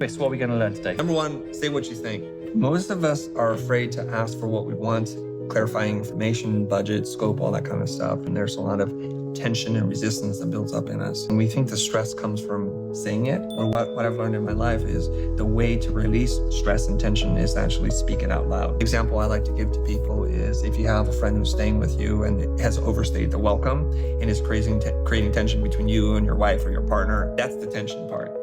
Chris, what are we going to learn today? Number one, say what you think. Most of us are afraid to ask for what we want, clarifying information, budget, scope, all that kind of stuff. And there's a lot of tension and resistance that builds up in us. And we think the stress comes from saying it. Or what I've learned in my life is the way to release stress and tension is to actually speak it out loud. The example I like to give to people is if you have a friend who's staying with you and has overstayed the welcome and is creating tension between you and your wife or your partner, that's the tension part.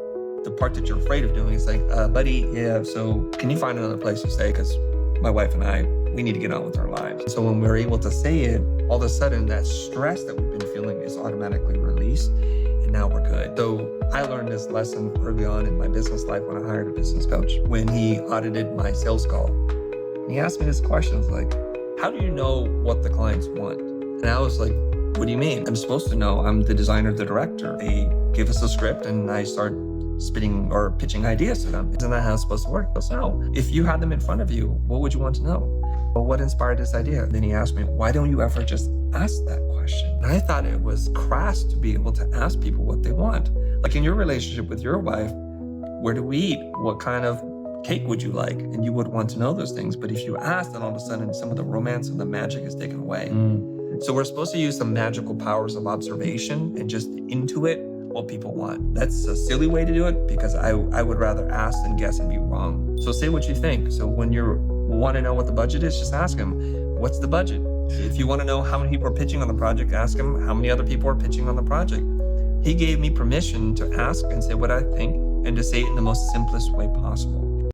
The part that you're afraid of doing is like, buddy, yeah, so can you find another place to stay? Because my wife and I, we need to get on with our lives. So when we're able to say it, all of a sudden that stress that we've been feeling is automatically released, and now we're good. So I learned this lesson early on in my business life when I hired a business coach, when he audited my sales call. And he asked me this question, like, how do you know what the clients want? And I was like, what do you mean? I'm supposed to know. I'm the designer, the director. They give us a script and I start spitting or pitching ideas to them. Isn't that how it's supposed to work? He goes, no. If you had them in front of you, what would you want to know? Well, what inspired this idea? Then he asked me, why don't you ever just ask that question? And I thought it was crass to be able to ask people what they want. Like in your relationship with your wife, where do we eat? What kind of cake would you like? And you would want to know those things. But if you ask, then all of a sudden some of the romance and the magic is taken away. So we're supposed to use the magical powers of observation and just intuit what people want. That's a silly way to do it because I would rather ask than guess and be wrong. So say what you think. So when you want to know what the budget is, just ask them, what's the budget? If you want to know how many people are pitching on the project, ask them how many other people are pitching on the project. He gave me permission to ask and say what I think and to say it in the most simplest way possible.